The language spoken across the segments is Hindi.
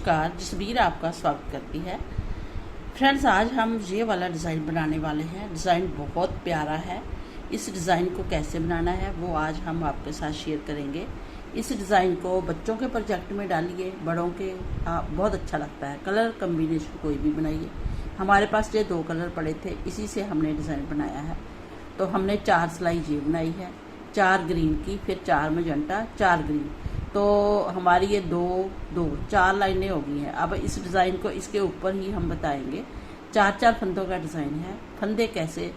नमस्कार, जसबीर आपका स्वागत करती है। फ्रेंड्स, आज हम ये वाला डिज़ाइन बनाने वाले हैं। डिज़ाइन बहुत प्यारा है। इस डिज़ाइन को कैसे बनाना है वो आज हम आपके साथ शेयर करेंगे। इस डिज़ाइन को बच्चों के प्रोजेक्ट में डालिए, बड़ों के बहुत अच्छा लगता है। कलर कम्बिनेशन कोई भी बनाइए। हमारे पास ये 2 कलर पड़े थे, इसी से हमने डिज़ाइन बनाया है। तो हमने 4 सिलाई ये बनाई है, 4 ग्रीन की, फिर 4 मजेंटा, 4 ग्रीन। तो हमारी ये 4 लाइनें हो गई हैं। अब इस डिज़ाइन को इसके ऊपर ही हम बताएंगे। 4 फंदों का डिज़ाइन है। फंदे कैसे,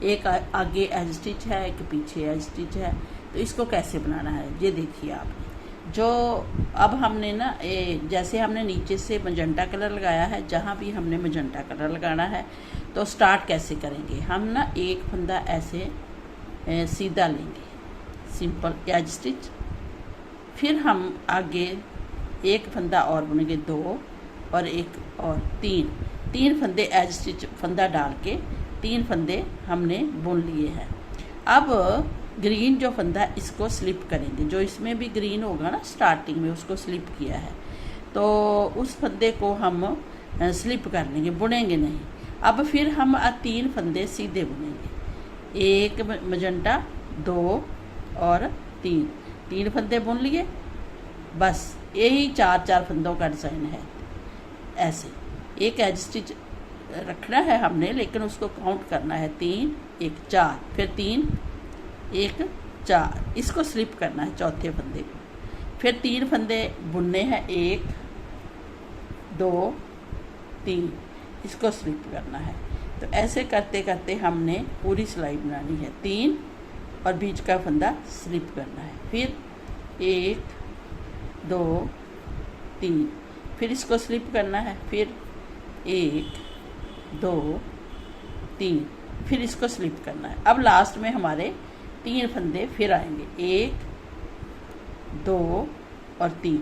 एक आगे एज स्टिच है, एक पीछे एज स्टिच है। तो इसको कैसे बनाना है ये देखिए आप। जो अब हमने ना जैसे हमने नीचे से मजेंटा कलर लगाया है, जहाँ भी हमने मजेंटा कलर लगाना है तो स्टार्ट कैसे करेंगे। हम ना एक फंदा ऐसे सीधा लेंगे, सिंपल एज स्टिच। फिर हम आगे एक फंदा और बुनेंगे, 2 और एक और 3 फंदे एज स्टिच फंदा डाल के 3 फंदे हमने बुन लिए हैं। अब ग्रीन जो फंदा इसको स्लिप करेंगे, जो इसमें भी ग्रीन होगा ना स्टार्टिंग में, उसको स्लिप किया है तो उस फंदे को हम स्लिप कर लेंगे, बुनेंगे नहीं। अब फिर हम 3 फंदे सीधे बुनेंगे, एक मजेंटा, 2 और 3 फंदे बुन लिए। बस यही 4 फंदों का डिज़ाइन है। ऐसे एक एज स्टिच रखना है हमने, लेकिन उसको काउंट करना है 3 1 4, फिर 3 1 4, इसको स्लिप करना है चौथे फंदे को। फिर 3 फंदे बुनने हैं, 1 2 3, इसको स्लिप करना है। तो ऐसे करते करते हमने पूरी सिलाई बनानी है। 3 और बीच का फंदा स्लिप करना है। फिर 1 2 3, फिर इसको स्लिप करना है। फिर 1 2 3, फिर इसको स्लिप करना है। अब लास्ट में हमारे 3 फंदे फिर आएंगे, 1 2 और 3।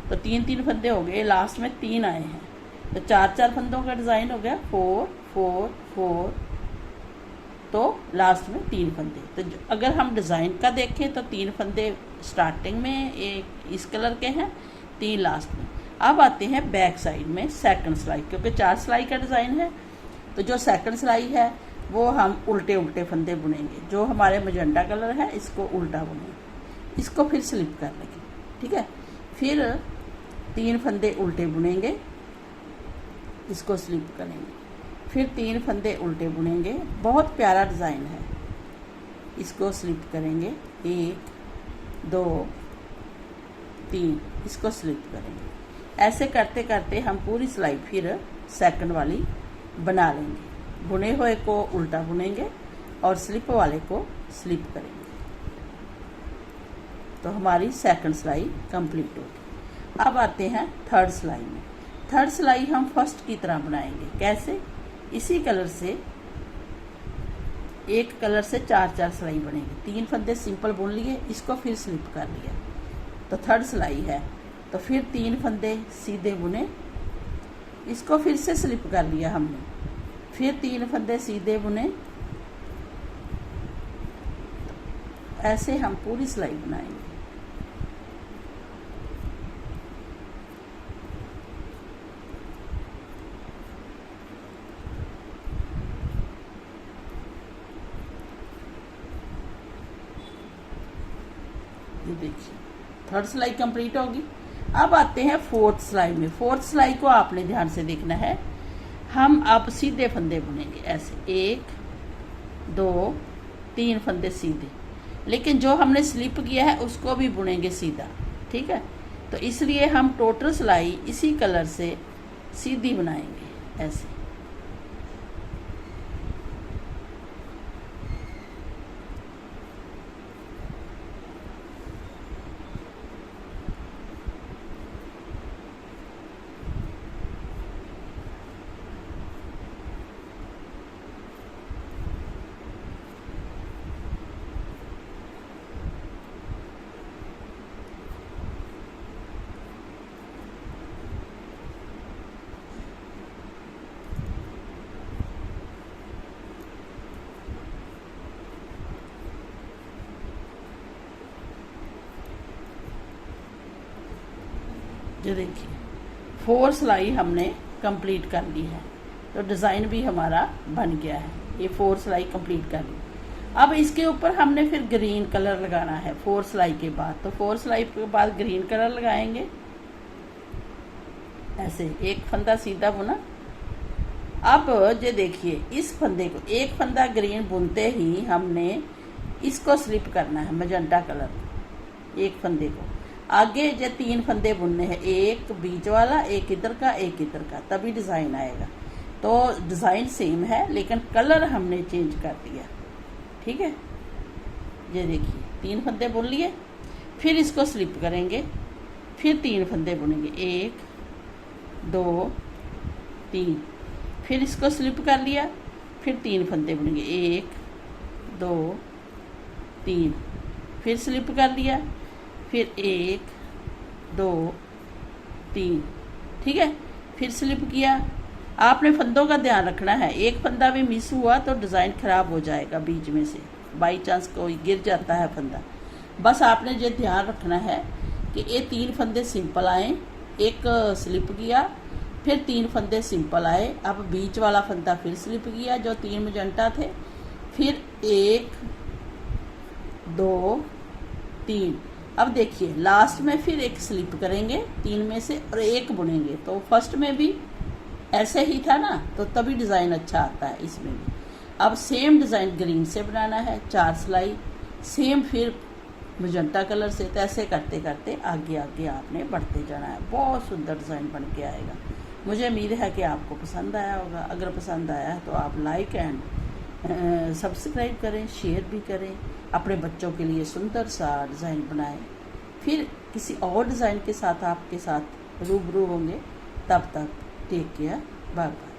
तो 3 फंदे हो गए, लास्ट में 3 आए हैं। तो 4 फंदों का डिज़ाइन हो गया, 4 4 4। तो लास्ट में 3 फंदे। तो अगर हम डिज़ाइन का देखें तो 3 फंदे स्टार्टिंग में एक इस कलर के हैं, 3 लास्ट में। अब आते हैं बैक साइड में सेकंड सिलाई, क्योंकि 4 सिलाई का डिज़ाइन है। तो जो सेकंड सिलाई है वो हम उल्टे उल्टे फंदे बुनेंगे। जो हमारे मजेंटा कलर है इसको उल्टा बुनेंगे, इसको फिर स्लिप कर लेंगे, ठीक है। फिर 3 फंदे उल्टे बुनेंगे, इसको स्लिप करेंगे। फिर 3 फंदे उल्टे बुनेंगे। बहुत प्यारा डिज़ाइन है। इसको स्लिप करेंगे, 1 2 3, इसको स्लिप करेंगे। ऐसे करते करते हम पूरी सिलाई फिर सेकंड वाली बना लेंगे। बुने हुए को उल्टा बुनेंगे और स्लिप वाले को स्लिप करेंगे। तो हमारी सेकंड सिलाई कंप्लीट होगी। अब आते हैं थर्ड सिलाई में। थर्ड सिलाई हम फर्स्ट की तरह बनाएंगे। कैसे, इसी कलर से एक कलर से 4 सिलाई बनेगी। 3 फंदे सिंपल बुन लिए, इसको फिर स्लिप कर लिया, तो थर्ड सिलाई है। तो फिर 3 फंदे सीधे बुने, इसको फिर से स्लिप कर लिया हमने। फिर 3 फंदे सीधे बुने। ऐसे हम पूरी सिलाई बनाएंगे। ये देखिए थर्ड सिलाई कंप्लीट होगी। अब आते हैं फोर्थ सिलाई में। फोर्थ सिलाई को आपने ध्यान से देखना है। हम अब सीधे फंदे बुनेंगे, ऐसे 1 2 3 फंदे सीधे, लेकिन जो हमने स्लिप किया है उसको भी बुनेंगे सीधा, ठीक है। तो इसलिए हम टोटल सिलाई इसी कलर से सीधी बनाएंगे, ऐसे। ये देखिए 4 सिलाई हमने कंप्लीट कर ली है, तो डिज़ाइन भी हमारा बन गया है। ये 4 सिलाई कंप्लीट कर ली। अब इसके ऊपर हमने फिर ग्रीन कलर लगाना है 4 सिलाई के बाद। तो 4 सिलाई के बाद ग्रीन कलर लगाएंगे, ऐसे एक फंदा सीधा बुना। अब ये देखिए, इस फंदे को एक फंदा ग्रीन बुनते ही हमने इसको स्लिप करना है मजेंटा कलर, एक फंदे को। आगे जो 3 फंदे बुनने हैं, एक बीच वाला, एक इधर का, एक इधर का, तभी डिज़ाइन आएगा। तो डिज़ाइन सेम है लेकिन कलर हमने चेंज कर दिया, ठीक है। ये देखिए 3 फंदे बुन लिए, फिर इसको स्लिप करेंगे, फिर 3 फंदे बुनेंगे, 1 2 3, फिर इसको स्लिप कर लिया, फिर 3 फंदे बुनेंगे, 1 2 3, फिर स्लिप कर लिया, फिर 1 2 3, ठीक है। फिर स्लिप किया। आपने फंदों का ध्यान रखना है, एक फंदा भी मिस हुआ तो डिज़ाइन ख़राब हो जाएगा बीच में से, बाई चांस कोई गिर जाता है फंदा। बस आपने ये ध्यान रखना है कि ये 3 फंदे सिंपल आए, एक स्लिप किया, फिर 3 फंदे सिंपल आए। अब बीच वाला फंदा फिर स्लिप किया जो 3 मजेंटा थे, फिर 1 2 3। अब देखिए लास्ट में फिर एक स्लिप करेंगे 3 में से और एक बुनेंगे। तो फर्स्ट में भी ऐसे ही था ना, तो तभी डिज़ाइन अच्छा आता है इसमें भी। अब सेम डिज़ाइन ग्रीन से बनाना है, 4 सिलाई सेम, फिर मजेंटा कलर से। तो ऐसे करते करते आगे आगे आपने बढ़ते जाना है, बहुत सुंदर डिज़ाइन बन के आएगा। मुझे उम्मीद है कि आपको पसंद आया होगा। अगर पसंद आया है तो आप लाइक एंड सब्सक्राइब करें, शेयर भी करें, अपने बच्चों के लिए सुंदर सा डिज़ाइन बनाएं। फिर किसी और डिज़ाइन के साथ आपके साथ रूबरू होंगे। तब तक टेक केयर, बाय बाय।